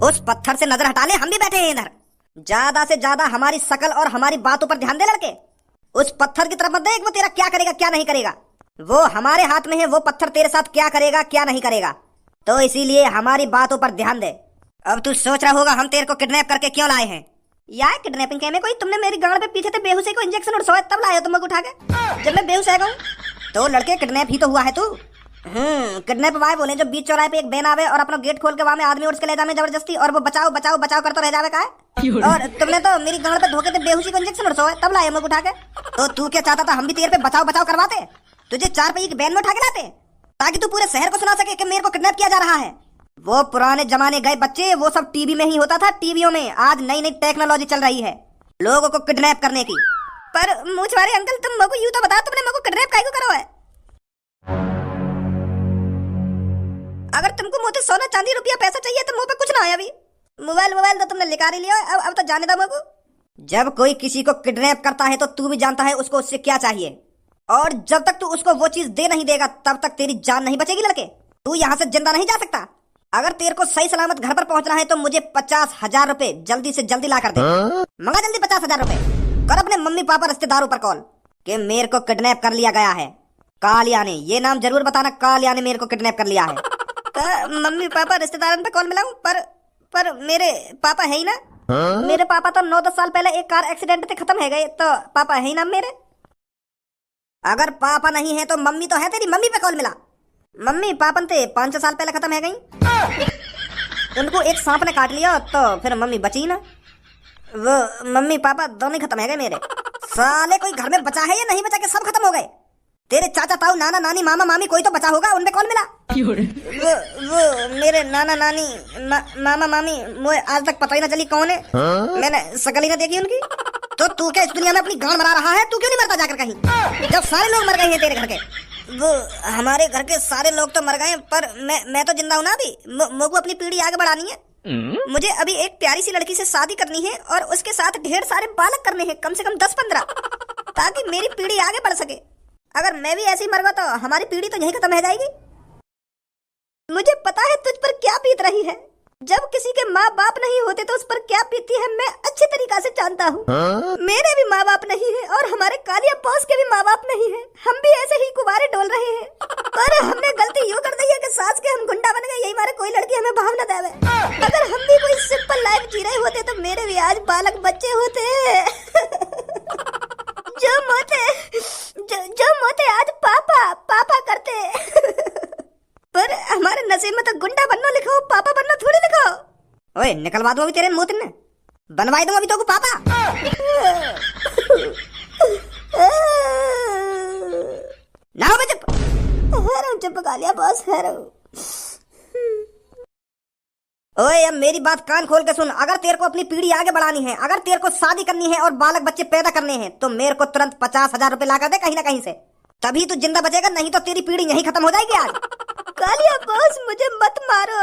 उस पत्थर से नजर हटा ले, हम भी बैठे हैं इधर। ज्यादा से ज्यादा हमारी शकल और हमारी बातों पर ध्यान दे लड़के। उस पत्थर की तरफ मत देख, वो तेरा क्या करेगा क्या नहीं करेगा। वो हमारे हाथ में है, वो पत्थर तेरे साथ क्या करेगा क्या नहीं करेगा। तो इसीलिए हमारी बातों पर ध्यान दे। अब तू सोच रहा होगा हम तेरे को किडनैप करके क्यों लाए हैं। यार किडनैपिंग कहने कोई, तुमने मेरी गांड पे पीछे से बेहोशी को इंजेक्शन और सोया तब लाए हो तुम उठा के, जब मैं बेहोश है। तो लड़के किडनैप ही तो हुआ है तू। किडनैप वाए बोले जो बीच चौराहे पे एक बैन आवे और अपना गेट खोल के वहां में आदमी उठ के ले जाने जबरदस्ती, और वो बचाओ बचाओ बचाओ करते रह जावे का है। और तुमने तो मेरी गांड पे धोखे से बेहोशी को इंजेक्शन और सोया तब लाए हम उठा के। तो तू क्या चाहता था हम भी तेरे पे बचाओ बचाओ करवाते, तुझे 4 पहिए की बैन में उठा के लाते, ताकि तू पूरे शहर को सुना सके कि मेरे को किडनैप किया जा रहा है। वो पुराने जमाने गए बच्चे, वो सब टीवी में ही होता था, टीवियों में। आज नई नई टेक्नोलॉजी चल रही है लोगों को किडनैप करने की। पर मुझवारे अंकल तुम मेरे यूं तो बताओ, तुमने मेरे को किडनैप काहे को करो है। अगर तुमको मुझे सोना चांदी रुपया पैसा चाहिए तो मुंह पे कुछ ना है। अभी मोबाइल तो तुमने निकाल ही लिया, अब तो जाने दो मेरे को। जब कोई किसी को किडनैप करता है तो तू भी जानता है उसको उससे क्या चाहिए, और जब तक तू उसको वो चीज दे नहीं देगा तब तक तेरी जान नहीं बचेगी लड़के। तू यहाँ से जिंदा नहीं जा सकता। अगर तेरे को सही सलामत घर पर पहुंचना है तो मुझे 50,000 रुपए जल्दी से जल्दी ला कर दे। मंगा जल्दी 50,000 रुपए। कर अपने मम्मी पापा रिश्तेदारों पर कॉल कि मेरे को किडनैप कर लिया गया है। कालिया ने, ये नाम जरूर बताना, कालिया ने मेरे को किडनैप कर लिया है। तो मम्मी पापा रिश्तेदारों पे कॉल मिलाऊं? पर मेरे पापा है ही ना। मेरे पापा तो 9-10 साल पहले एक कार एक्सीडेंट से खत्म है गए, तो पापा है ही ना मेरे। अगर पापा नहीं है तो मम्मी तो है तेरी, मम्मी पे कॉल मिला। मम्मी पापन थे 5 साल पहले खत्म है गई, उनको एक सांप ने काट लिया तो फिर मम्मी बची ना। वो मम्मी पापा दोनों खत्म है गए मेरे। साले कोई घर में बचा है या नहीं बचा के सब खत्म हो गए। तेरे चाचा ताऊ नाना नानी मामा मामी कोई तो बचा होगा, उनपे कॉल मिला। वो मेरे नाना नानी मामा मामी मुझे आज तक पता ही ना चली कौन है। मैंने शकल ही ना देखी उनकी। तो तू क्या इस दुनिया में अपनी गांड मरा रहा है? तू क्यों नहीं मरता जाकर कहीं, जब सारे लोग मर गए हैं तेरे घर के। वो हमारे घर के सारे लोग तो मर गए, पर मैं तो जिंदा हूँ ना। अभी मुझको अपनी पीढ़ी आगे बढ़ानी है। मुझे अभी एक प्यारी सी लड़की से शादी करनी है और उसके साथ ढेर सारे बालक करने हैं, कम से कम 10-15, ताकि मेरी पीढ़ी आगे बढ़ सके। अगर मैं भी ऐसे ही मर गया तो हमारी पीढ़ी तो यही खत्म हो जाएगी। मुझे पता है तुझ पर क्या बीत रही है। जब किसी के माँ बाप नहीं होते तो उस पर क्या बीतती है मैं अच्छी तरीका से जानता हूँ। मेरे भी माँ बाप नहीं है और हमारे कालिया बॉस के भी माँ बाप नहीं है। हम भी ऐसे ही कुवारे डोल रहे हैं, पर हमने गलती यूँ कर दी है कि सास के हम गुंडा बन गए, यही मारे कोई लड़की हमें भाव न देवे। अगर हम भी कोई सिंपल लाइफ जी रहे होते तो मेरे भी आज बालक बच्चे होते। जो मोते आज पापा पापा करते। पर हमारे नसीब में तो गुंडा बनना लिखा हो, पापा बनना थोड़ी लिखा हो। ओए निकलवा दो अभी तेरे मुंह ने, बनवाई दूं अभी तो को पापा। ना हो चुप कालिया बॉस है। ओए अब मेरी बात कान खोल के सुन। अगर तेरे को अपनी पीढ़ी आगे बढ़ानी है, अगर तेरे को शादी करनी है और बालक बच्चे पैदा करने हैं, तो मेरे को तुरंत 50,000 रुपए ला कर दे कहीं ना कहीं से, तभी तू जिंदा बचेगा, नहीं तो तेरी पीढ़ी यहीं खत्म हो जाएगी आज। कालिया बॉस मुझे मत मारो।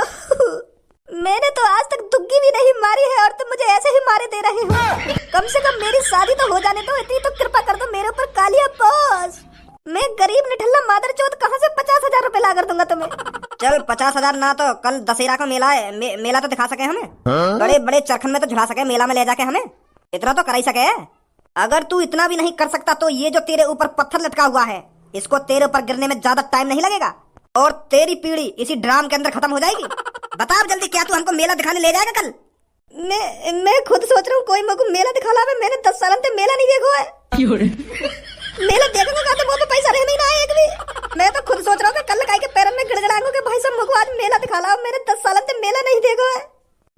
मैंने तो आज तक दुग्गी भी नहीं मारी है और तुम मुझे ऐसे ही मारे दे रहे हो। कम से कम मेरी शादी तो हो जाने दो, इतनी तो कृपा कर दो मेरे ऊपर कालिया बॉस। मैं गरीब निठल्ला मादर चौथ कहाँ से 50,000 रुपए ला कर दूंगा तुम्हें। चल 50,000 ना तो कल दशहरा का मेला है, मेला तो दिखा सके हमें। बड़े बड़े चरखन में तो झुला सके, मेला में ले जाके हमें इतना तो कर ही सके। अगर तू इतना भी नहीं कर सकता तो ये जो तेरे ऊपर पत्थर लटका हुआ है, इसको तेरे ऊपर गिरने में ज्यादा टाइम नहीं लगेगा और तेरी पीढ़ी इसी ड्राम के अंदर खत्म हो जाएगी। बता जल्दी, क्या तू हमको मेला दिखाने ले जाएगा कल? मैं खुद सोच रहा हूँ कोई मेरे मेला दिखा ला। मैंने 10 साल से मेला नहीं देखा है। मेला देखूंगा तो मुझे पैसा रह नहीं ना एक भी। मैं तो खुद सोच रहा हूँ कल काई के पैरों में गिड़गिड़ाऊंगा कि भाई साहब मुझको आज मेला दिखा लाओ। मैंने 10 साल से मेला नहीं देखा है।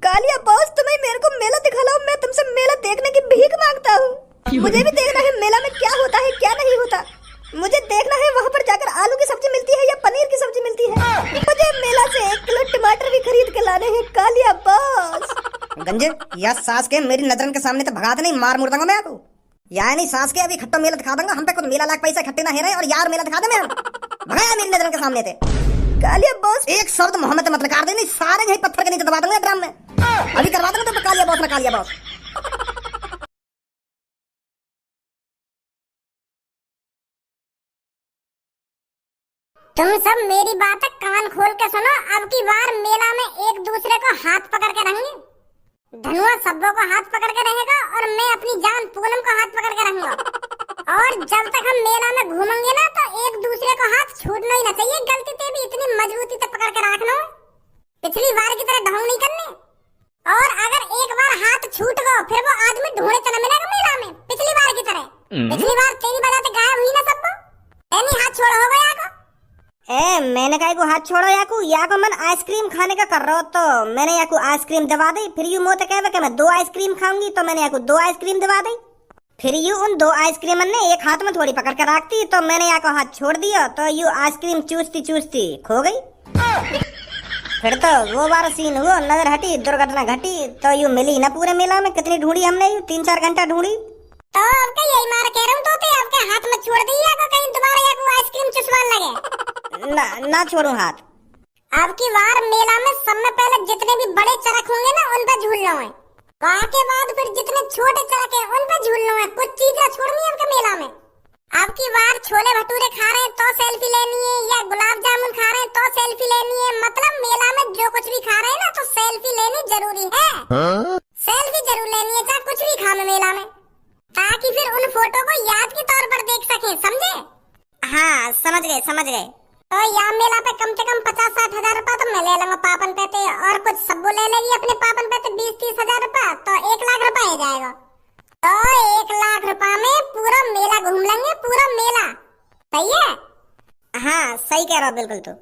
कालिया बॉस तुम्हें मेरे को मेला दिखा लाओ, मैं तुमसे मेला देखने की भीख मांगता हूँ। मुझे भी देखना है मेला में क्या होता है क्या नहीं होता। मुझे देखना है वहाँ पर जाकर आलू की सब्जी मिलती है या पनीर की सब्जी मिलती है। मुझे मेला से 1 किलो टमाटर भी खरीद के लाने हैं कालिया बॉस। गंजे या सास के मेरी नजरन के सामने तो भगा दे, नहीं मार मुड़ दूंगा मैं आपको। या नहीं सास के अभी खट्टा मेला दिखा दूंगा। हम पे कुछ मेला लाख पैसा इकट्ठे ना है रहे और यार मेला दिखा दे। मैं भगाया मेरी नजरन के सामने थे। कालिया बॉस एक शब्द मोहम्मद मत कर देनी, सारे यही पत्थर के नीचे दबा दूंगा ड्राम में। अभी करवा दूंगा तो कालिया बॉस ना कालिया बॉस। तुम सब मेरी बात कान खोल के सुनो। अब की बार मेला में एक दूसरे को हाथ पकड़ के रहेंगे। धनुआ सब्बों को हाथ पकड़ के रहेगा और मैं अपनी जान पूनम को हाथ पकड़ के रहूंगा। और जब तक हम मेला में घूमेंगे ना तो एक दूसरे को हाथ छूटना ही ना चाहिए। गलती से भी इतनी मजबूती से पकड़ के रखना, पिछली बार की तरह ढोंग नहीं करने। और अगर एक बार हाथ छूट गया फिर वो आदमी ढूंढे तो न मिलेगा मेला में पिछली बार की तरह। पिछली बार तेरी वजह से गायब हुई ना सबको, नहीं हाथ छोड़ हो गया को। मैंने कहा को हाथ छोड़ो याको मन आइसक्रीम खाने का कर रहा हो, तो मैंने याको आइसक्रीम दबा दी। फिर यू मोते कहे कि मैं 2 आइसक्रीम खाऊंगी, तो मैंने याको 2 आइसक्रीम दबा दी। फिर यू उन 2 आइसक्रीम ने एक हाथ में थोड़ी पकड़ कर रखती, तो मैंने याको हाथ छोड़ दिया, तो यू आइसक्रीम चूसती चूसती खो गई। फिर तो वो बार सीन हुआ, नजर हटी, दुर्घटना घटी, तो यू मिली ना पूरे मेला में। कितनी ढूंढी हमने, यू 3-4 घंटा ढूंढी। तो अब क्या यही मार कह रहा हूँ तो आपके हाथ में छोड़ दी या कहीं दोबारा या कोई आइसक्रीम चुसवान लगे। ना छोड़ू हाथ। अब की बार मेला में सब में पहले जितने भी बड़े चरख होंगे ना उन पर झूलना है, वहाँ के बाद फिर जितने छोटे चरख है उन पर झूलना है। कुछ चीजें छोड़नी है आपके मेला में। अब की बार छोले भटूरे खा रहे हैं तो सेल्फी लेनी है, या गुलाब जामुन खा रहे हैं तो सेल्फी लेनी है। मतलब मेला में जो कुछ भी खा रहे हैं ना तो सेल्फी लेनी जरूरी है। सेल्फी जरूर लेनी है चाहे कुछ भी खाना मेला में, ताकि फिर उन फोटो को याद के तौर पर देख सके, समझे? हाँ समझ गए। तो यहाँ मेला पे कम से कम 50-60 हजार रुपया तो मैं ले लूंगा पापन पे, और कुछ सब्बू ले लेगी अपने पापन पे 20-30 हजार रुपया, तो 1 लाख रुपया हो जाएगा। तो 1 लाख रुपया में पूरा मेला घूम लेंगे, पूरा मेला। सही है? हाँ सही कह रहा हो बिल्कुल। तो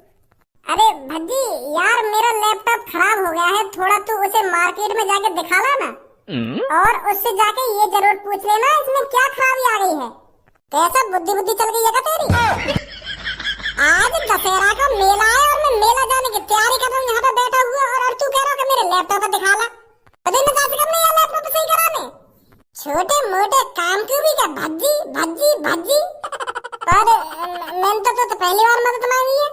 अरे भज्जी यार मेरा लैपटॉप खराब हो गया है, थोड़ा तू उसे मार्केट में जाके दिखा ला ना, और उससे जाके ये जरूर पूछ लेना इसमें क्या खराबी आ गई है। कैसा बुद्धि चल गई है क्या तेरी? आज दशहरा का मेला है और मैं मेला जाने की तैयारी कर रहा हूँ यहाँ पे बैठा हुआ, और तू कह रहा है कि मेरे लैपटॉप पर दिखा ला। अरे मैं जाके करने यार लैपटॉप सही कराने, छोटे मोटे काम क्यों भी क्या भज्जी। पर मैंने तो पहली बार मदद मांगी है,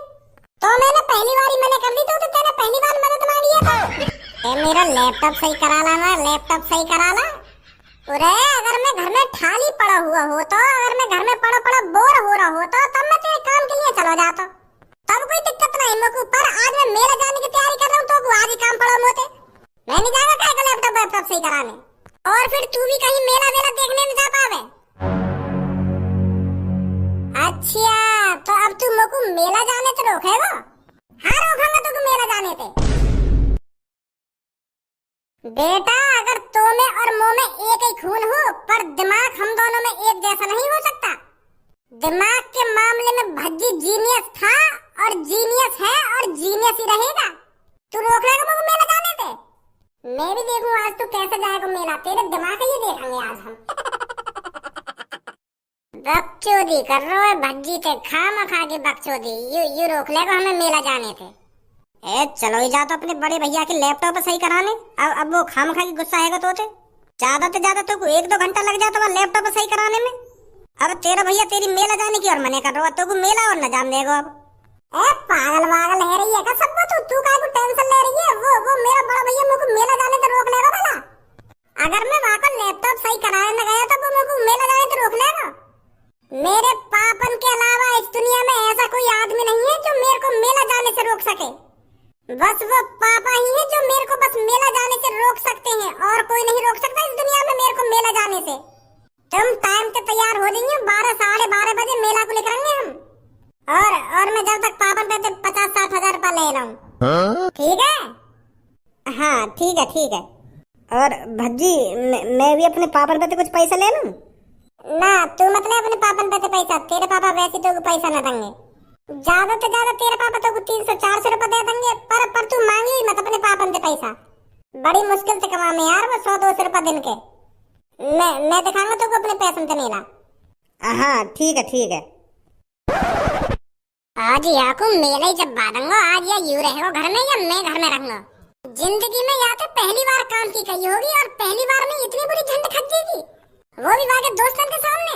तो मैंने पहली बार ही मैंने कर दी, तो तेने पहली बार मदद मांगी है। तो मेरा लैपटॉप सही करा ला ना, लैपटॉप सही करा ला। अरे अगर मैं घर में ठाली पड़ा हुआ हो तो, अगर मैं घर में पड़ा बोर हो रहा हो तो तब मैं तेरे काम के लिए चला जाता, तब कोई दिक्कत नहीं मेरे को। पर आज मैं मेला जाने की तैयारी कर रहा हूँ तो आज ही काम पड़ा मोते, मैं नहीं जाएगा क्या लैपटॉप सही कराने। और फिर तू भी कहीं मेला देखने नहीं जा पावे। अच्छा तो अब तू मेरे को मेला जाने तो रोकेगा? हाँ रोकूंगा तुझको मेला जाने से। बेटा अगर तो में और मुंह में एक ही खून हो, पर दिमाग हम दोनों में एक जैसा नहीं हो सकता। दिमाग के मामले में भज्जी जीनियस था और जीनियस है और जीनियस ही रहेगा। तू रोक लेगा मुझे मेला जाने से? मैं भी देखूं आज तू कैसे जाएगा मेला, तेरे दिमाग ही देखेंगे आज हम। बकचोदी कर रहे हो भज्जी ते, खामा खा के बकचोदी। यू रोक लेगा हमें मेला जाने से? चलो ही जा तो अपने बड़े भैया के लैपटॉप सही कराने। अब वो खामखा की गुस्सा है तो ज्यादा से ज्यादा तो 1-2 घंटा लग जाता है लैपटॉप सही कराने में। अब तेरा भैया तेरी मेला जाने की और मने कर रहा है, तो मेला और न जान देगा। अब पागल है रही है क्या सब? तू काहे को टेंशन ले रही है? वो मेरा बड़ा भैया मुझको मेला जाने से रोक लेगा भला? अगर मैं वहाँ पर लैपटॉप सही कराने न गया तो वो मुझको मेला जाने से रोक लेगा? मेरे पापन के अलावा इस दुनिया में ऐसा कोई आदमी नहीं है जो मेरे को मेला जाने से रोक सके। बस वो पापा ही है जो मेरे को बस मेला जाने से रोक सकते हैं, और कोई नहीं रोक सकता इस दुनिया में मेरे को मेला जाने से। तुम टाइम से तैयार हो जाइए, 12-12:30 बजे मेला को लेकरेंगे हम, और मैं जब तक पापन पे 50-60 हजार रुपया ले लाऊं। ठीक है? हाँ ठीक है। और भज्जी मैं भी अपने पापन पे कुछ पैसा ले लूं? ना तू मत ले अपने पापन पे पैसा, तेरे पापा वैसे तो पैसा न देंगे। ज्यादा से ज्यादा तेरे पापा तो 300-400 रुपए दे देंगे, पर तू मांगी मत अपने पापन से पैसा। बड़ी मुश्किल से कमाने यार वो 100-200 रुपए दिन के। मैं दिखाऊंगा तुझको अपने पैसे से नीला। हाँ ठीक है। आज याकू मेला ही जब बांधूंगा, आज या यू रहेगा घर में या मैं घर में रहूंगा। जिंदगी में या तो पहली बार काम की गई होगी और पहली बार में इतनी बुरी झंड खच जाएगी, वो भी वाके दोस्तों के सामने।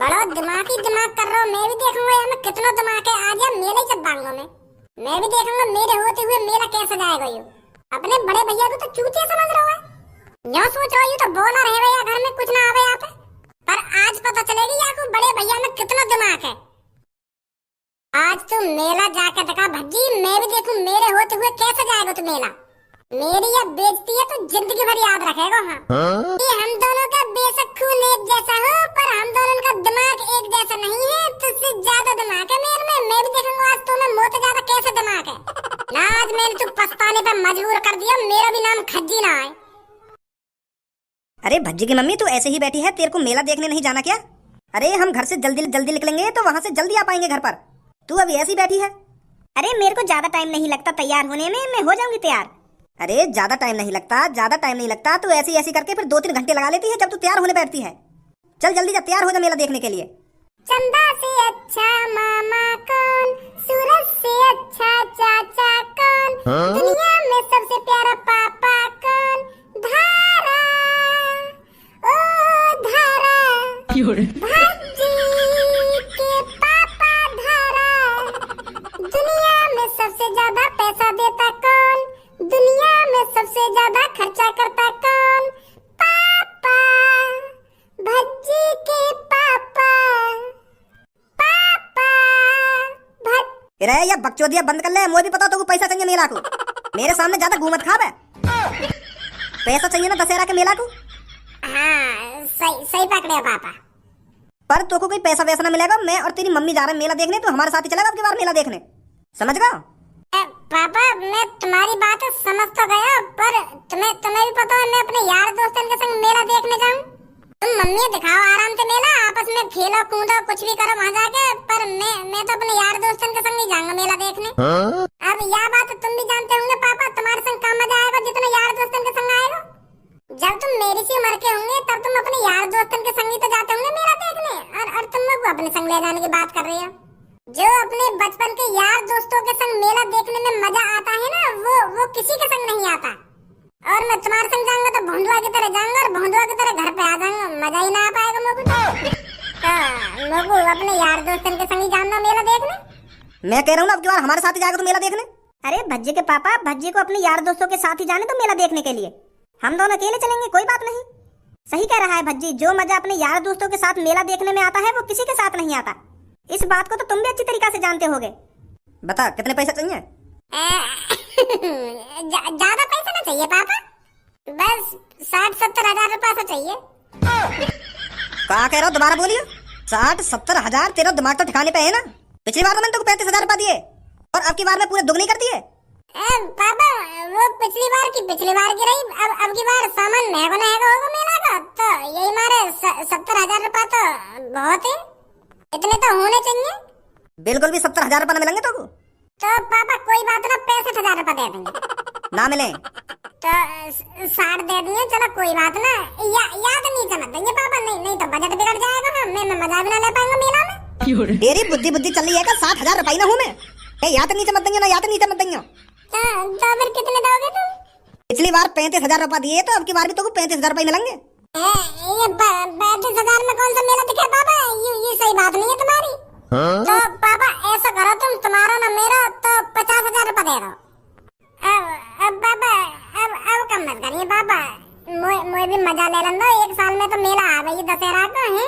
बड़ा दिमाग कर रहा हूँ, मैं भी देखूंगा यार मैं कितना दिमाग है। आज यार मेला ही जब बांधूंगा मैं भी देखूंगा मेरे होते हुए मेला कैसे जाएगा। यू अपने बड़े भैया को तो चूतिया समझ रहा है, यो सोच रहा हूँ तो बोला रहेगा या घर में कुछ ना आवे यहाँ पे। पर आज पता चलेगी यार को बड़े भैया में कितना दिमाग है। आज तू मेला जाके दिखा भज्जी, मैं भी देखूं मेरे होते हुए कैसे जाएगा तू मेला। मेरी ये बेइज्जती है तो जिंदगी भर याद रखेगा। हाँ ये हम दोनों का बेशक खून एक जैसा हो, पर हम दोनों का दिमाग एक जैसा नहीं है। तुझसे ज्यादा दिमाग है मेरे में। मैं भी देखूंगा आज तूने मुझसे ज्यादा कैसे दिमाग है ना। आज मैंने तू पछताने पे मजबूर कर दिया। मेरा भी नाम खज्जी ना है। अरे भज्जी की मम्मी, तू ऐसे ही बैठी है? तेरे को मेला देखने नहीं जाना क्या? अरे हम घर से जल्दी जल्दी निकलेंगे तो वहाँ से जल्दी आ पाएंगे घर पर। तू अभी ऐसी बैठी है। अरे मेरे को ज्यादा टाइम नहीं लगता तैयार होने में, मैं हो जाऊंगी तैयार। अरे ज्यादा टाइम नहीं लगता, ज्यादा टाइम नहीं लगता। तू ऐसी ऐसी करके फिर 2-3 घंटे लगा लेती है जब तू तैयार होने बैठती है। चल जल्दी जा, तैयार हो जा मेला देखने के लिए। चंदा से अच्छा मामा कौन, सूरज से अच्छा चाचा कौन, दुनिया में सबसे प्यारा पापा कौन, धारा ओ धारा, भज्जी के पापा धारा। दुनिया में सबसे ज्यादा पैसा देता कौन, दुनिया में सबसे ज्यादा खर्चा करता कौन, पापा, भज्जी के पापा। अरे या बकचोदिया बंद कर ले। मुझे भी पता तो पैसा चाहिए मेला को। मेरे सामने ज्यादा घूमत खाब है। पैसा चाहिए ना दशहरा के मेला को। हाँ सही सही पकड़े हो पापा। पर तो को कोई पैसा वैसा ना मिलेगा। मैं और तेरी मम्मी जा रहे हैं मेला देखने, तो हमारे साथ ही चलेगा अब की बार मेला देखने। समझ गया? पापा मैं तुम्हारी बात समझ तो गया, पर तुम्हें भी पता है मैं अपने यार दोस्तों के संग मेला देखने जाऊं। तुम मम्मी दिखाओ आराम से मेला, आपस में खेलो कूदो कुछ भी करो वहाँ जाके, पर मैं तो अपने यार दोस्तों के संग ही जाऊंगा मेला देखने। अब यह बात तुम भी जानते होंगे पापा, तुम्हारे संग काम मजा आएगा जितना यार दोस्तों के संग आएगा। जब तुम मेरी सी उम्र के होंगे तब तुम अपने यार दोस्तों के संग ही तो जाते होंगे मेला देखने, और तुम लोग अपने संग ले जाने की बात कर रही हो। जो अपने बचपन के यार दोस्तों के संग मेला देखने में मजा आता है ना, वो किसी के संग नहीं आता। और मैं तुम्हारे संग जाऊंगा तो भोंदुआ की तरह जाऊंगा, और भोंदुआ की तरह घर पे आ जाऊंगा। मजा ही ना आ पाएगा मुझे तो। मुझे अपने यार दोस्तों के संग ही जाना मेला देखने। मैं कह रहा हूँ ना अब की बार हमारे साथ ही जाएगा तो मेला देखने। अरे भज्जी के पापा, भज्जी को अपने यार दोस्तों के साथ ही जाने तो मेला देखने के लिए। हम दोनों अकेले चलेंगे, कोई बात नहीं। सही कह रहा है भज्जी, जो मजा अपने यार दोस्तों के साथ मेला देखने में आता है वो किसी के साथ नहीं आता। इस बात को तो तुम भी अच्छी तरीका से जानते होगे। बता कितने पैसे चाहिए? ज्यादा पैसा ना चाहिए पापा, बस 60-70 हजार रुपया तो चाहिए। क्या कह रहा हो? दोबारा बोलिए। 60-70 हजार? तेरा दिमाग तो ठिकाने पे है ना? पिछली बार तो मैंने तुमको 35,000 रुपया दिए, और अब की बार में पूरे दुगनी कर दिए। पापा वो पिछली बार की रही। अब की बार सामान महंगा होगा मेला का, तो यही मारे 70,000 रुपया तो बहुत है। इतने तो होने चाहिए। बिल्कुल भी 70,000 रुपया मिलेंगे तो पापा कोई बात ना, 65,000 रुपया दे देंगे। ना मिले तो 60 दे दिए, चलो कोई बात ना। याद नहीं चमक देंगे पापा, नहीं तो बजट बिगड़ जाएगा। मैं मजा भी ना ले पाऊंगा मेला में। तेरी बुद्धि चल रही है क्या? 60,000 रुपये ना हूँ मैं। या तो नीचे मत देंगे ना, या तो नीचे मत देंगे। तो फिर कितने दोगे तुम? पिछली बार 35,000 रुपया दिए, तो अब की बार भी तो 35,000 रुपये मिलेंगे। ये 35,000 में कौन सा मेला दिखे पापा? ये सही बात नहीं है तुम्हारी। तो पापा ऐसा करो, तुम्हारा ना मेरा तो 50,000 रुपया दे दो। अब पापा अब कम मत करिए पापा, मुझे भी मजा ले लें दो। एक साल में तो मेला आ गई दशहरा का है।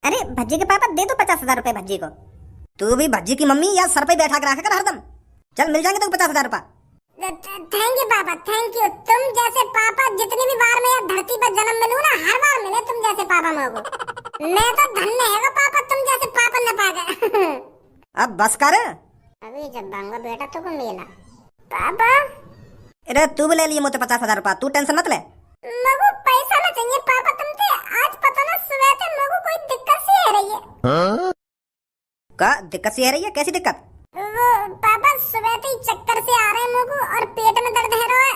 अरे भज्जी के पापा दे दो 50,000 रुपए भज्जी को। तू भी भज्जी की मम्मी या सर पे बैठा के रखा कर हरदम। चल मिल जाएंगे तो 50,000 रुपया। थैंक यू पापा, थैंक यू। तुम जैसे पापा जितनी भी बार मैं धरती पर जन्म में लूं ना, हर बार मिले तुम जैसे पापा मुझको। मैं तो धन्य है पापा, तुम जैसे पापा न पा गए। अब बस कर। अभी जब बांगा बेटा तो को मिला पापा। अरे तू भी ले लिए मुझे 50,000 रुपया, तू टेंशन मत ले। मगु पैसा ना चाहिए पापा तुमसे। आज पता ना सुबह से मगु कोई दिक्कत सी है रही है। का दिक्कत सी है रही है? कैसी दिक्कत? वो पापा सुबह से ही चक्कर से आ रहे हैं मुझको, और पेट में दर्द है रहा है,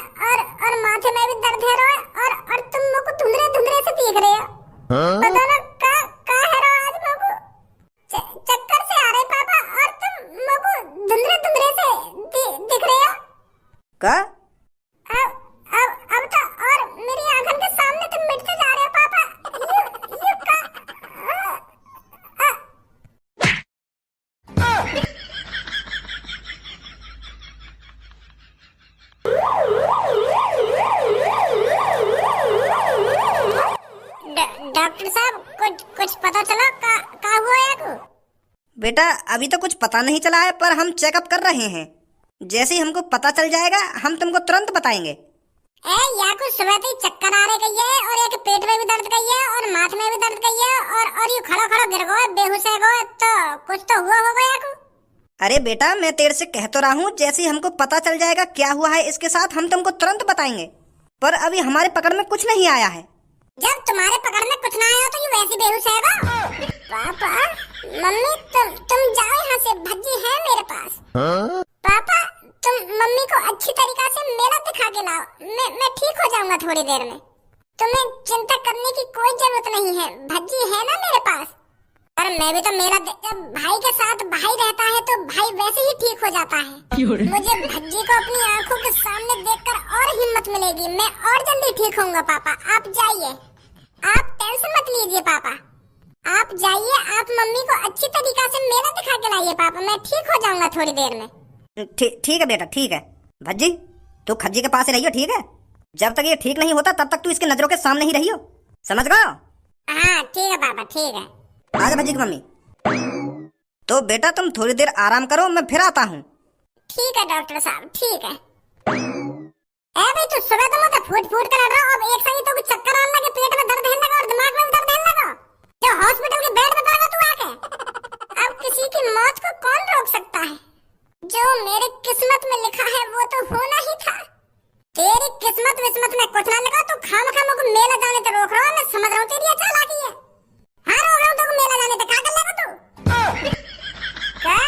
और माथे में भी दर्द है रहा है, और तुम मुझको धुंधले से देख रहे हो। पता ना का है रहा आज मुझको। चक्कर से आ रहे पापा, और तुम मुझको धुंधले से दिख रहे हो। का अब तो और मेरी आंखों के सामने तुम मिटते जा रहे हो पापा। यू का डॉक्टर साहब कुछ पता चला का हुआ है को? बेटा अभी तो कुछ पता नहीं चला है, पर हम चेकअप कर रहे हैं। जैसे ही हमको पता चल जाएगा हम तुमको तुरंत बताएंगे। ए या कुछ सुबह से ही चक्कर आ रहे गई है, और एक पेट में भी दर्द गई है, और माथे में भी दर्द गई है, और ये खड़ो खड़ो गिर गए, बेहोश है गए, तो कुछ तो हुआ होगा या को। अरे बेटा मैं तेरे से कह तो रहा हूँ, जैसे ही हमको पता चल जाएगा क्या हुआ है इसके साथ हम तुमको तुरंत बताएंगे, पर अभी हमारे पकड़ में कुछ नहीं आया है। जब तुम्हारे पकड़ में कुछ ना आया तो ये वैसे बेहोश है। पापा मम्मी तुम जाओ यहाँ से, भज्जी है मेरे पास। पापा तुम मम्मी को अच्छी तरीका से मेला दिखा के लाओ, मैं ठीक हो जाऊंगा थोड़ी देर में। तुम्हें चिंता करने की कोई जरूरत नहीं है, भज्जी है ना मेरे पास। पर मैं भी तो मेला जब भाई के साथ भाई रहता है तो भाई वैसे ही ठीक हो जाता है। मुझे भज्जी को अपनी आंखों के सामने देखकर और हिम्मत मिलेगी, मैं और जल्दी ठीक होऊंगा। पापा आप जाइए, आप टेंशन मत लीजिए पापा, आप जाइए, आप मम्मी को अच्छी तरीका से मेला दिखा के लाइए पापा, मैं ठीक हो जाऊंगा थोड़ी देर में। ठीक है बेटा ठीक है। भज्जी तू खज्जी के पास ही रहियो, ठीक है? जब तक ये ठीक नहीं होता तब तक तू इसके नजरों के सामने ही रहियो, समझ गए? हाँ ठीक है पापा ठीक है। आजा भज्जी की मम्मी। तो बेटा तुम थोड़ी देर आराम करो, मैं फिर आता हूँ। ठीक है डॉक्टर साहब ठीक है। भाई तू सुबह तो मुझे फूट फूट कर रहा, अब एक संग तो कुछ चक्कर आने लगे, पेट में दर्द होने लगा और दिमाग में भी दर्द होने लगा, जो हॉस्पिटल के बेड पे पड़ा तू आके। अब किसी की मौत को कौन रोक सकता है? जो मेरे किस्मत में लिखा है वो तो होना ही था। तेरी किस्मत विस्मत में कुछ ना लिखा, तू खामखा मुझको मेला जाने से रोक रहा है, मैं समझ रहा हूँ तेरी चालाकी है। हाँ रोक रहा हूँ तेरे मेला जाने से, क्या कर लेगा तू? क्या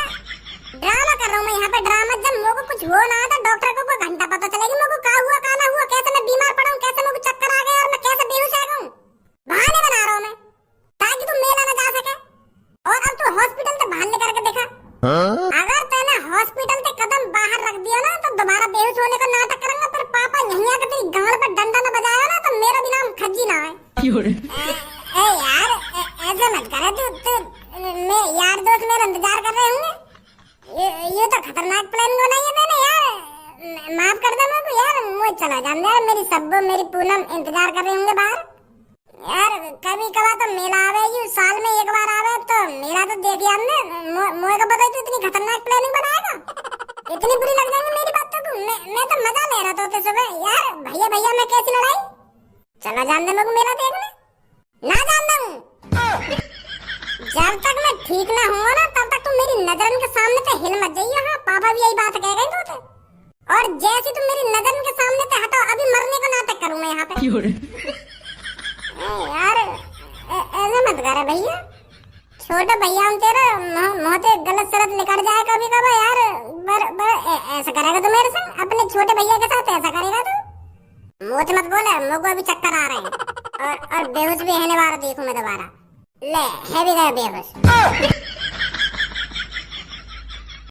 ड्रामा कर रहा हूँ मैं यहाँ पे? ड्रामा जब मुझको कुछ हो ना तो डॉक्टर को कोई घंटा पता चलेगी मुझको क्या हुआ क्या ना हुआ, कैसे मैं बीमार पड़ा हूँ, कैसे मुझको चक्कर आ गए और मैं कैसे बेहोश आ गया हूँ। बहाने बना रहा हूँ मैं ताकि तू मेला ना जा सके। और अब तू हॉस्पिटल से बाहर निकल के देखा, अगर तूने हॉस्पिटल से कदम बाहर रख दिया ना तो दोबारा बेहोश होने का नाटक करूंगा, पर पापा यहीं आकर तेरी गांड पर डंडा न बजाया ना तो मेरा भी नाम खज्जी ना है। ए यार ऐसे मत कर, तू मैं यार दोस्त मेरा इंतजार कर रहे होंगे, ये तो खतरनाक प्लान को नहीं है मैंने यार, माफ कर दे मुझको यार, मुझे चला जाने यार, मेरी सब्बो मेरी पूनम इंतजार कर रहे होंगे बाहर यार। कभी कभार तो मेला आवे, यू साल में एक बार आवे तो मेला तो देखिए हमने। मुझे को पता है तू इतनी खतरनाक प्लानिंग बनाएगा, इतनी बुरी लग जाएंगी मेरी बात तो। मैं तो मजा ले रहा था सुबह यार, भैया भैया मैं कैसी लड़ाई, चला जान दे मुझको मेला देखने, ना जान दूं। जब तक मैं ठीक ना हुआ ना तब तक तुम मेरी नजर के सामने से हिल मत जाइए। हाँ पापा भी यही बात कह गए तो, और जैसे तुम मेरी नजर के सामने से हटो अभी मरने का नाटक करूं मैं यहाँ पे। यार ऐसे मत कर भैया, छोटे भैया हम तेरे मोहते गलत सलत निकल जाए कभी कभी यार, ऐसा करेगा तो मेरे संग, अपने छोटे भैया के साथ ऐसा करेगा तू? मुझे मत बोले, मुझको अभी चक्कर आ रहे हैं और बेहोश भी होने वाला देखूं मैं दोबारा। ले है भी गया बेहोश।